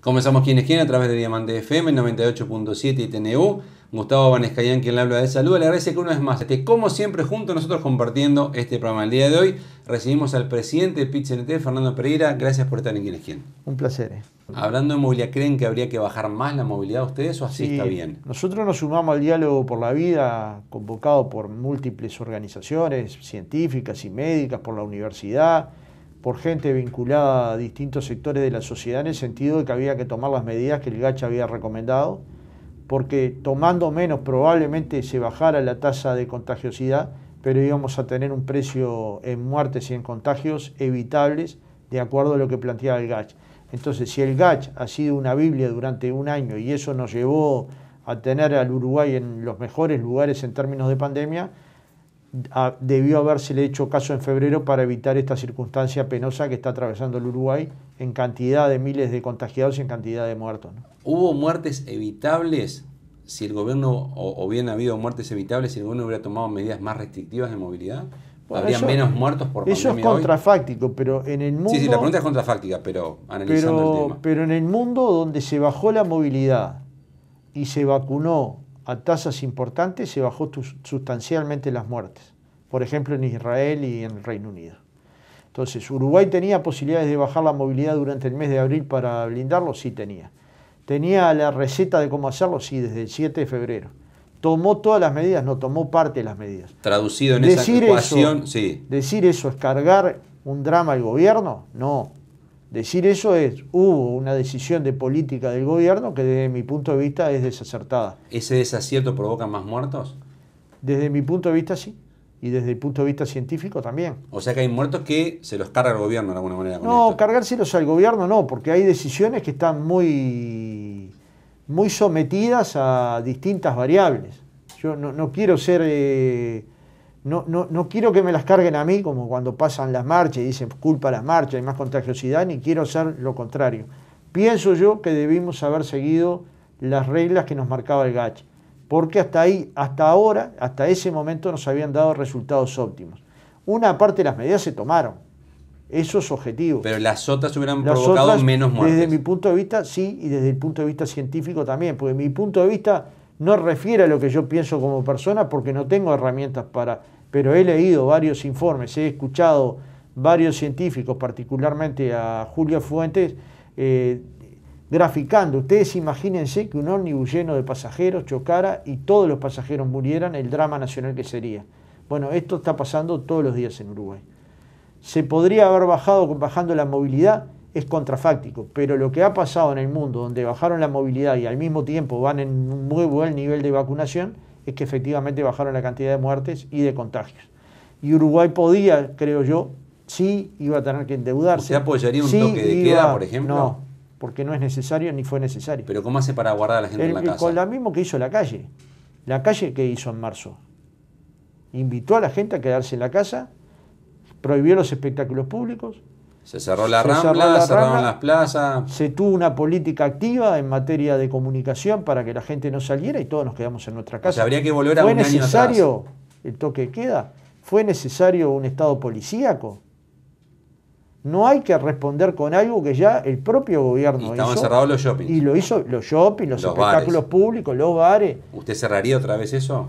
Comenzamos Quienes Quieren a través de Diamante FM 98.7 y TNU. Gustavo Vanescayán, quien le habla de salud. Le agradece que una vez más esté como siempre junto a nosotros compartiendo este programa. El día de hoy recibimos al presidente de PIT-CNT, Fernando Pereira. Gracias por estar en Quienes Quieren. Un placer. Hablando de movilidad, ¿creen que habría que bajar más la movilidad ustedes o así está bien? Nosotros nos sumamos al diálogo por la vida convocado por múltiples organizaciones científicas y médicas, por la universidad, por gente vinculada a distintos sectores de la sociedad, en el sentido de que había que tomar las medidas que el GACH había recomendado, porque tomando menos probablemente se bajara la tasa de contagiosidad, pero íbamos a tener un precio en muertes y en contagios evitables de acuerdo a lo que planteaba el GACH. Entonces, si el GACH ha sido una Biblia durante un año y eso nos llevó a tener al Uruguay en los mejores lugares en términos de pandemia, debió habérsele hecho caso en febrero para evitar esta circunstancia penosa que está atravesando el Uruguay en cantidad de miles de contagiados y en cantidad de muertos, ¿no? ¿Hubo muertes evitables si el gobierno, o bien ha habido muertes evitables si el gobierno hubiera tomado medidas más restrictivas de movilidad? Bueno, ¿Habría menos muertos por pandemia? Eso es contrafáctico, pero en el mundo... Sí, la pregunta es contrafáctica, pero analizando el tema. Pero en el mundo donde se bajó la movilidad y se vacunó a tasas importantes, se bajó sustancialmente las muertes. Por ejemplo, en Israel y en el Reino Unido. Entonces, ¿Uruguay tenía posibilidades de bajar la movilidad durante el mes de abril para blindarlo? Sí tenía. ¿Tenía la receta de cómo hacerlo? Sí, desde el 7 de febrero. ¿Tomó todas las medidas? No, tomó parte de las medidas. Traducido en esa ecuación, sí. ¿Decir eso es cargar un drama al gobierno? No. Decir eso es, hubo una decisión de política del gobierno que desde mi punto de vista es desacertada. ¿Ese desacierto provoca más muertos? Desde mi punto de vista sí. Y desde el punto de vista científico también. O sea que hay muertos que se los carga el gobierno de alguna manera. No, cargárselos al gobierno no, porque hay decisiones que están muy sometidas a distintas variables. Yo no quiero ser... No quiero que me las carguen a mí, como cuando pasan las marchas y dicen culpa a las marchas, hay más contagiosidad, ni quiero hacer lo contrario. Pienso yo que debimos haber seguido las reglas que nos marcaba el GACH, porque hasta ahora, hasta ese momento nos habían dado resultados óptimos. Una parte de las medidas se tomaron, eso es objetivo. Pero las otras hubieran provocado menos muertes. Desde mi punto de vista sí, y desde el punto de vista científico también, porque mi punto de vista no refiere a lo que yo pienso como persona, porque no tengo herramientas para... Pero he leído varios informes, he escuchado varios científicos, particularmente a Julio Fuentes, graficando. Ustedes imagínense que un ómnibus lleno de pasajeros chocara y todos los pasajeros murieran, el drama nacional que sería. Bueno, esto está pasando todos los días en Uruguay. Se podría haber bajando la movilidad, es contrafáctico, pero lo que ha pasado en el mundo, donde bajaron la movilidad y al mismo tiempo van en un muy buen nivel de vacunación, es que efectivamente bajaron la cantidad de muertes y de contagios. Y Uruguay podía, creo yo, sí iba a tener que endeudarse. ¿Usted apoyaría un toque de queda, por ejemplo? No, porque no es necesario ni fue necesario. ¿Pero cómo hace para guardar a la gente en la casa? Con lo mismo que hizo la calle. La calle, ¿qué hizo en marzo? Invitó a la gente a quedarse en la casa, prohibió los espectáculos públicos. Se cerró la Rambla, cerraron las plazas. Se tuvo una política activa en materia de comunicación para que la gente no saliera y todos nos quedamos en nuestra casa. O sea, habría que volver a un año atrás. ¿Fue necesario el toque de queda? ¿Fue necesario un estado policíaco? No hay que responder con algo que ya el propio gobierno hizo. Estaban cerrados los shoppings. Y lo hizo los shoppings, los espectáculos públicos, los bares. ¿Usted cerraría otra vez eso?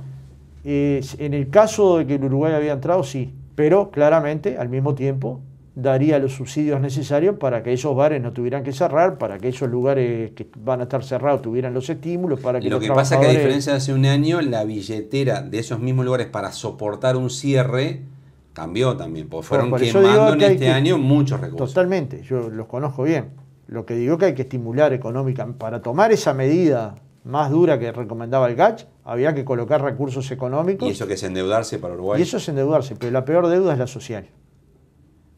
En el caso de que el Uruguay había entrado, sí. Pero claramente, al mismo tiempo, daría los subsidios necesarios para que esos bares no tuvieran que cerrar, para que esos lugares que van a estar cerrados tuvieran los estímulos, para que lo que pasa es que a diferencia de hace un año, la billetera de esos mismos lugares para soportar un cierre cambió también, porque fueron quemando en este año muchos recursos. Totalmente, yo los conozco bien. Lo que digo es que hay que estimular económicamente. Para tomar esa medida más dura que recomendaba el GACH, había que colocar recursos económicos. ¿Y eso que es endeudarse para Uruguay? Y eso es endeudarse, pero la peor deuda es la social.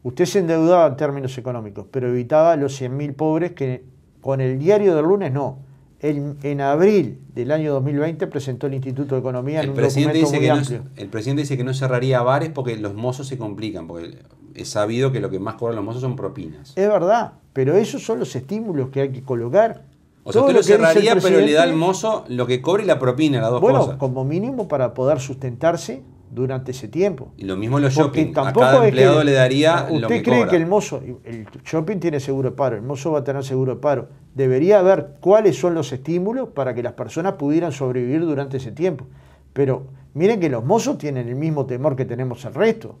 Usted se endeudaba en términos económicos, pero evitaba los 100.000 pobres que con el diario del lunes no. En abril del año 2020 presentó el Instituto de Economía en un documento muy amplio. El presidente dice que no cerraría bares porque los mozos se complican, porque es sabido que lo que más cobran los mozos son propinas. Es verdad, pero esos son los estímulos que hay que colocar. O sea, usted lo cerraría, pero le da al mozo lo que cobra y la propina, las dos cosas. Bueno, como mínimo para poder sustentarse durante ese tiempo. Y lo mismo los Porque shopping. A tampoco cada es empleado que le daría lo que usted cree cobra. que el mozo, el shopping tiene seguro de paro, el mozo va a tener seguro de paro. Debería ver cuáles son los estímulos para que las personas pudieran sobrevivir durante ese tiempo. Pero miren que los mozos tienen el mismo temor que tenemos el resto,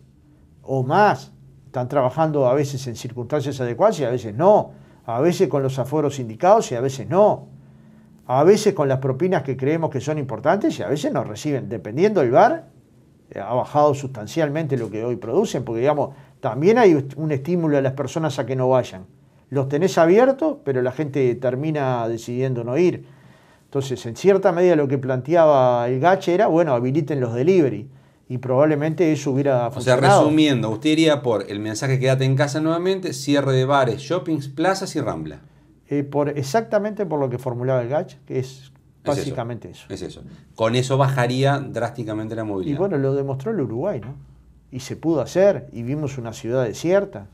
o más. Están trabajando a veces en circunstancias adecuadas y a veces no. A veces con los aforos indicados y a veces no. A veces con las propinas que creemos que son importantes y a veces no reciben. Dependiendo del bar, ha bajado sustancialmente lo que hoy producen, porque digamos, también hay un estímulo a las personas a que no vayan. Los tenés abiertos, pero la gente termina decidiendo no ir. Entonces, en cierta medida lo que planteaba el Gache era, bueno, habiliten los delivery. Y probablemente eso hubiera funcionado. O sea, resumiendo, usted iría por el mensaje quédate en casa nuevamente, cierre de bares, shoppings, plazas y Rambla. Exactamente por lo que formulaba el Gache, que es básicamente eso. Es eso. Con eso bajaría drásticamente la movilidad. Y bueno, lo demostró el Uruguay, ¿no? Y se pudo hacer, y vimos una ciudad desierta.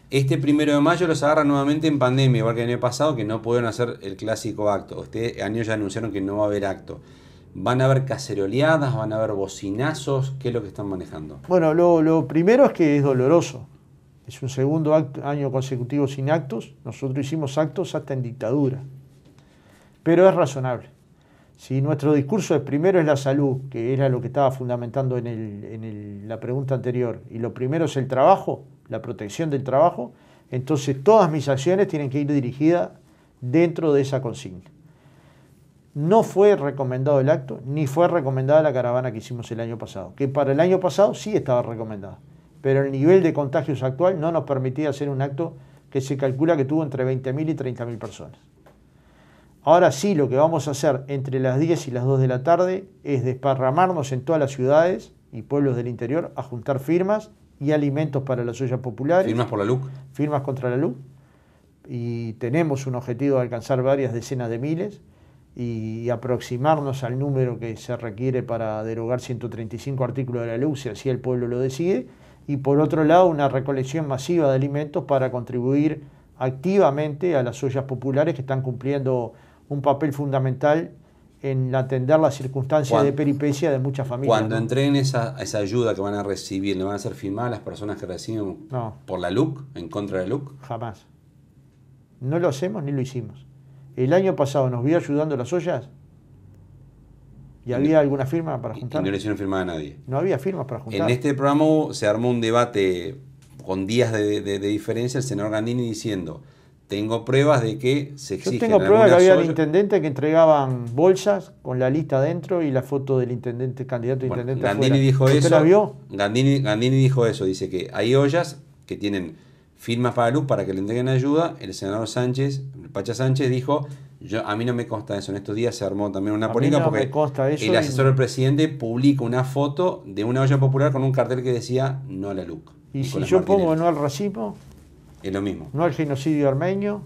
Este 1 de mayo los agarra nuevamente en pandemia, igual que el año pasado, que no pudieron hacer el clásico acto. Este año ya anunciaron que no va a haber acto. ¿Van a haber caceroleadas? ¿Van a haber bocinazos? ¿Qué es lo que están manejando? Bueno, lo primero es que es doloroso. Es un segundo año consecutivo sin actos. Nosotros hicimos actos hasta en dictadura. Pero es razonable. Si nuestro discurso es primero es la salud, que era lo que estaba fundamentando en la pregunta anterior, y lo primero es el trabajo, la protección del trabajo, entonces todas mis acciones tienen que ir dirigidas dentro de esa consigna. No fue recomendado el acto, ni fue recomendada la caravana que hicimos el año pasado, que para el año pasado sí estaba recomendada, pero el nivel de contagios actual no nos permitía hacer un acto que se calcula que tuvo entre 20.000 y 30.000 personas. Ahora sí, lo que vamos a hacer entre las 10 y las 2 de la tarde es desparramarnos en todas las ciudades y pueblos del interior a juntar firmas y alimentos para las ollas populares. ¿Firmas por la LUC? Firmas contra la LUC. Y tenemos un objetivo de alcanzar varias decenas de miles y aproximarnos al número que se requiere para derogar 135 artículos de la LUC, si así el pueblo lo decide. Y por otro lado, una recolección masiva de alimentos para contribuir activamente a las ollas populares que están cumpliendo un papel fundamental en atender las circunstancias de peripecia de muchas familias. Cuando entreguen esa ayuda que van a recibir, ¿le van a hacer firmar a las personas que reciben por la LUC, en contra de la LUC? Jamás. No lo hacemos ni lo hicimos. El año pasado nos vio ayudando las ollas y había alguna firma para juntar. Y no le hicieron firmar a nadie. No había firmas para juntar. En este programa se armó un debate con días de diferencia, el senador Gandini diciendo: tengo pruebas de que se exigen. Yo tengo pruebas que había el intendente que entregaban bolsas con la lista dentro y la foto del intendente, candidato a intendente. Gandini afuera. dijo ¿Usted eso. la vio? Gandini dijo eso, dice que hay ollas que tienen firmas para LUC para que le entreguen ayuda. El senador Sánchez, Pacha Sánchez, dijo: a mí no me consta eso. En estos días se armó también una polémica porque el asesor del presidente publica una foto de una olla popular con un cartel que decía no a la LUC. Y si yo pongo no al racismo, es lo mismo. No al genocidio armenio,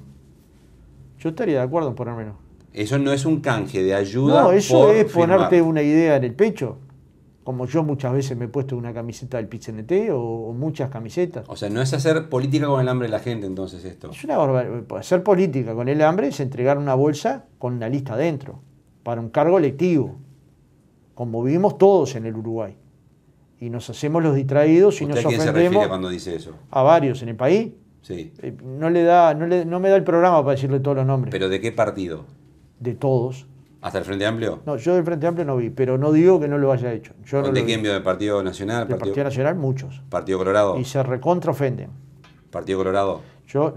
yo estaría de acuerdo en ponérmelo. Eso no es un canje de ayuda. No, eso es firmar. ponerte una idea en el pecho. Como yo muchas veces me he puesto una camiseta del PIT-CNT o muchas camisetas. O sea, no es hacer política con el hambre de la gente, entonces, esto. Es una barbaridad. Hacer política con el hambre es entregar una bolsa con una lista dentro, para un cargo electivo, como vivimos todos en el Uruguay. Y nos hacemos los distraídos y nos ofendemos. ¿A quién se refiere cuando dice eso? A varios en el país. Sí. No me da el programa para decirle todos los nombres. ¿Pero de qué partido? De todos. ¿Hasta el Frente Amplio? No, yo del Frente Amplio no vi, pero no digo que no lo haya hecho. Yo ¿De quién vio? ¿Del Partido Nacional? Del Partido Nacional, muchos. ¿Partido Colorado? Y se recontra ofenden. ¿Partido Colorado? Yo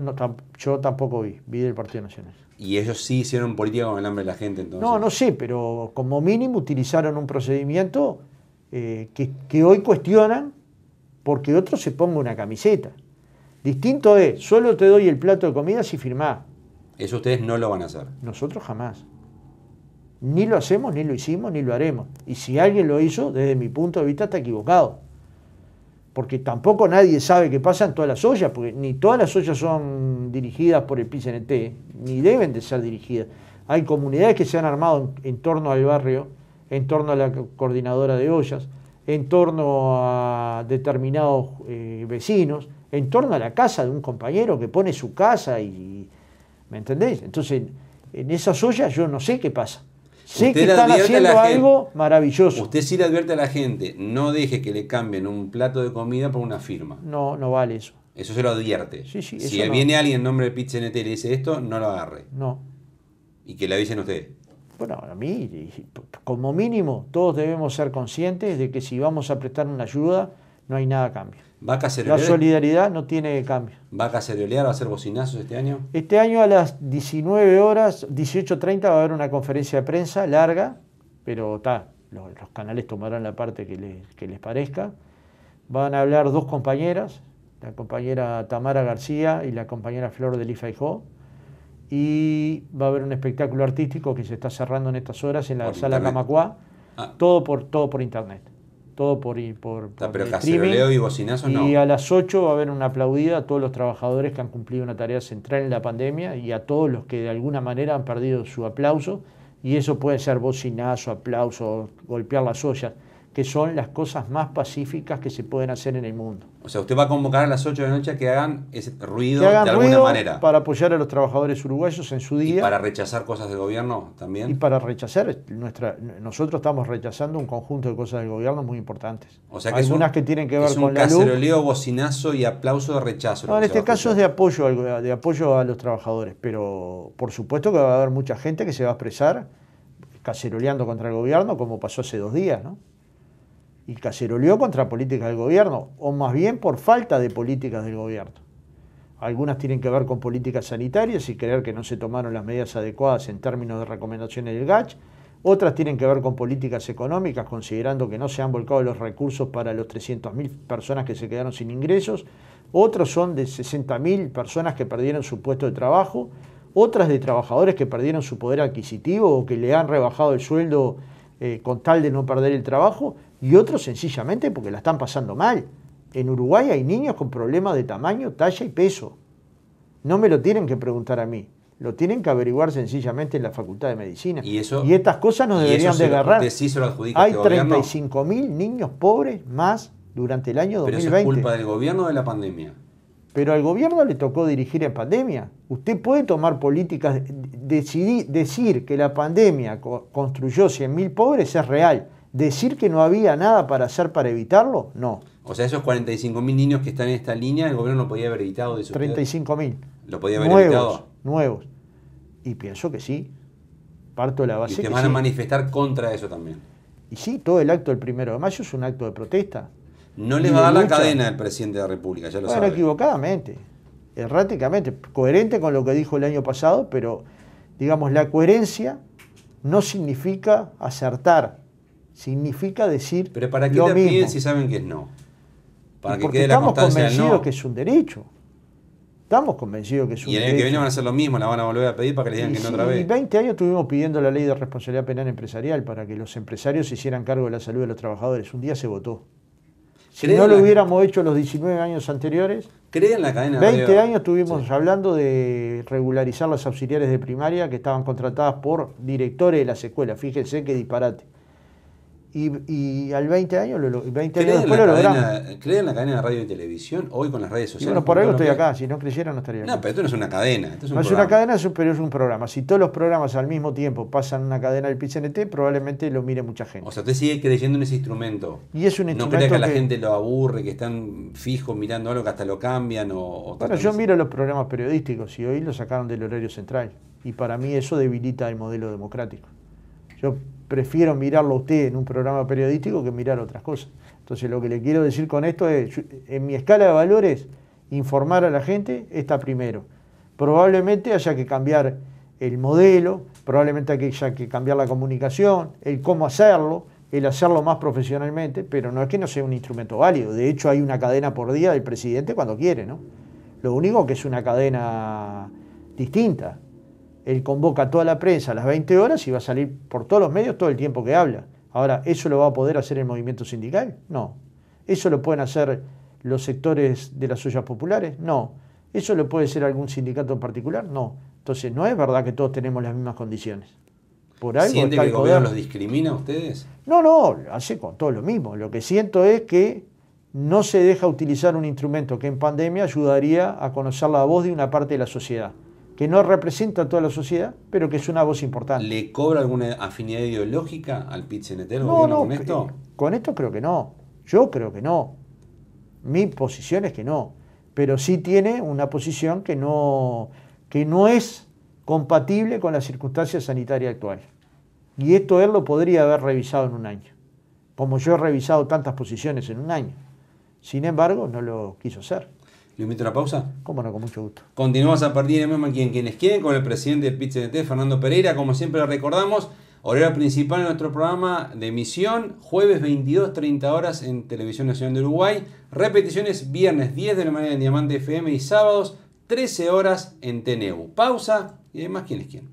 tampoco vi del Partido Nacional. ¿Y ellos sí hicieron política con el hambre de la gente entonces? No sé, pero como mínimo utilizaron un procedimiento que hoy cuestionan porque otro se ponga una camiseta. Distinto es, solo te doy el plato de comida si firmás. Eso ustedes no lo van a hacer. Nosotros jamás. Ni lo hacemos, ni lo hicimos, ni lo haremos. Y si alguien lo hizo, desde mi punto de vista está equivocado. Porque tampoco nadie sabe qué pasa en todas las ollas, porque ni todas las ollas son dirigidas por el PIT-CNT, ni deben de ser dirigidas. Hay comunidades que se han armado en torno al barrio, en torno a la coordinadora de ollas, en torno a determinados vecinos, en torno a la casa de un compañero que pone su casa y... ¿Me entendéis? Entonces, en esas ollas yo no sé qué pasa. Sé que Usted le están advierte a haciendo la gente- algo maravilloso. Usted sí le advierte a la gente, no deje que le cambien un plato de comida por una firma. No, no vale eso. Eso se lo advierte. Sí, sí, Si eso no. viene alguien en nombre de PitchNT y le dice esto, no lo agarre. No. Y que le avisen a usted. Bueno, a mí, como mínimo, todos debemos ser conscientes de que si vamos a prestar una ayuda, no hay nada a cambio. ¿Va a La cacerolear? solidaridad no tiene cambio. ¿Va a cacerolear? ¿Va a hacer bocinazos este año? Este año a las 19 horas, 18:30, va a haber una conferencia de prensa larga, pero los canales tomarán la parte que les parezca. Van a hablar dos compañeras, la compañera Tamara García y la compañera Flor de Lifaijó, y va a haber un espectáculo artístico que se está cerrando en estas horas en la Por sala internet. Camacuá, Ah, todo por internet, todo por pero streaming. caceroleo y bocinazos no. Y a las 8 va a haber una aplaudida a todos los trabajadores que han cumplido una tarea central en la pandemia y a todos los que de alguna manera han perdido su aplauso. Y eso puede ser bocinazo, aplauso, golpear las ollas, que son las cosas más pacíficas que se pueden hacer en el mundo. O sea, usted va a convocar a las 8 de la noche a que hagan ese ruido Que hagan de alguna ruido manera. para apoyar a los trabajadores uruguayos en su Y día para rechazar cosas del gobierno también. y para rechazar. Nosotros estamos rechazando un conjunto de cosas del gobierno muy importantes. O sea que Algunas que tienen que ver es con un la luz. caceroleo, bocinazo y aplauso de rechazo. No, lo en que se va este a caso es escuchar. de apoyo a los trabajadores, pero por supuesto que va a haber mucha gente que se va a expresar caceroleando contra el gobierno, como pasó hace 2 días, ¿no? Y caceroleó contra políticas del gobierno, o más bien por falta de políticas del gobierno. Algunas tienen que ver con políticas sanitarias y creer que no se tomaron las medidas adecuadas en términos de recomendaciones del GACH. Otras tienen que ver con políticas económicas, considerando que no se han volcado los recursos para los 300.000 personas que se quedaron sin ingresos. Otros son de 60.000 personas que perdieron su puesto de trabajo. Otras de trabajadores que perdieron su poder adquisitivo o que le han rebajado el sueldo con tal de no perder el trabajo. Y otros sencillamente porque la están pasando mal. En Uruguay hay niños con problemas de tamaño, talla y peso. No me lo tienen que preguntar a mí. Lo tienen que averiguar sencillamente en la Facultad de Medicina. Y estas cosas nos y deberían eso de agarrar. usted sí se lo adjudica a Hay este gobierno. 35.000 niños pobres más durante el año Pero 2020. eso es culpa del gobierno o de la pandemia. Pero al gobierno le tocó dirigir en pandemia. Usted puede tomar políticas, decir que la pandemia construyó 100.000 pobres es real. Decir que no había nada para hacer para evitarlo, no. O sea, esos 45.000 niños que están en esta línea, el gobierno lo podía haber evitado de su 35.000. ¿Lo podía haber evitado? Nuevos. Y pienso que sí. Parto de la Y base ustedes que van a sí. manifestar contra eso también. Y sí, todo el acto del 1 de mayo es un acto de protesta. No Y les de va a dar la lucha. cadena del presidente de la República, ya lo Bueno, sabe. equivocadamente, erráticamente, coherente con lo que dijo el año pasado, pero digamos, la coherencia no significa acertar, significa decir Pero ¿para qué lo le mismo. piden si saben que es no? Para que Porque quede la estamos constancia del convencidos no. que es un derecho. Estamos convencidos que es un Y el año derecho. que viene van a hacer lo mismo, la van a volver a pedir para que le digan Y que no sí, otra vez. 20 años estuvimos pidiendo la ley de responsabilidad penal empresarial para que los empresarios se hicieran cargo de la salud de los trabajadores. Un día se votó. Si ¿Creen no lo la- hubiéramos hecho los 19 años anteriores, ¿Creen la cadena de 20 radio? años estuvimos Sí. hablando de regularizar las auxiliares de primaria que estaban contratadas por directores de las escuelas. Fíjense qué disparate. Y al 20 años, 20 años después lo logramos. ¿Creen en la cadena de radio y televisión hoy con las redes Y sociales? bueno, por con algo todo lo estoy que- acá. Si no creyera, no estaría acá. No, pero esto no es una cadena, esto es un No es programa. una cadena, pero es un programa. Si todos los programas al mismo tiempo pasan una cadena del PCNT, probablemente lo mire mucha gente. O sea, usted sigue creyendo en ese instrumento. Y es un No instrumento cree que a la que- gente lo aburre, que están fijos mirando algo que hasta lo cambian o Bueno, yo miro los programas periodísticos y hoy lo sacaron del horario central. Y para mí eso debilita el modelo democrático. Yo prefiero mirarlo a usted en un programa periodístico que mirar otras cosas. Entonces lo que le quiero decir con esto es, en mi escala de valores, informar a la gente está primero. Probablemente haya que cambiar el modelo, probablemente haya que cambiar la comunicación, el cómo hacerlo, el hacerlo más profesionalmente, pero no es que no sea un instrumento válido. De hecho, hay una cadena por día del presidente cuando quiere, ¿no? Lo único que es una cadena distinta. Él convoca a toda la prensa a las 20 horas y va a salir por todos los medios todo el tiempo que habla. Ahora, ¿eso lo va a poder hacer el movimiento sindical? No. ¿Eso lo pueden hacer los sectores de las ollas populares? No. ¿Eso lo puede hacer algún sindicato en particular? No. Entonces, no es verdad que todos tenemos las mismas condiciones. Por algo ¿Siente está que el el gobierno los poder. discrimina a ustedes? No, hace con todo lo mismo. Lo que siento es que no se deja utilizar un instrumento que en pandemia ayudaría a conocer la voz de una parte de la sociedad. que no representa a toda la sociedad, pero que es una voz importante. ¿Le cobra alguna afinidad ideológica al PIT-CNT el No, gobierno no, con esto? con esto creo que no. Yo creo que no. Mi posición es que no. Pero sí tiene una posición que no es compatible con las circunstancias sanitarias actuales. Y esto él lo podría haber revisado en un año, como yo he revisado tantas posiciones en un año. Sin embargo, no lo quiso hacer. ¿Le invito a una pausa? Cómo no, con mucho gusto. Continuamos a partir de mismo quienes quieren con el presidente del PIT-CNT, Fernando Pereira. Como siempre le recordamos, horario principal de nuestro programa de emisión, jueves 22:30 horas en Televisión Nacional de Uruguay. Repeticiones viernes 10 de la mañana en Diamante FM y sábados 13 horas en TNU. Pausa y además quienes quieren.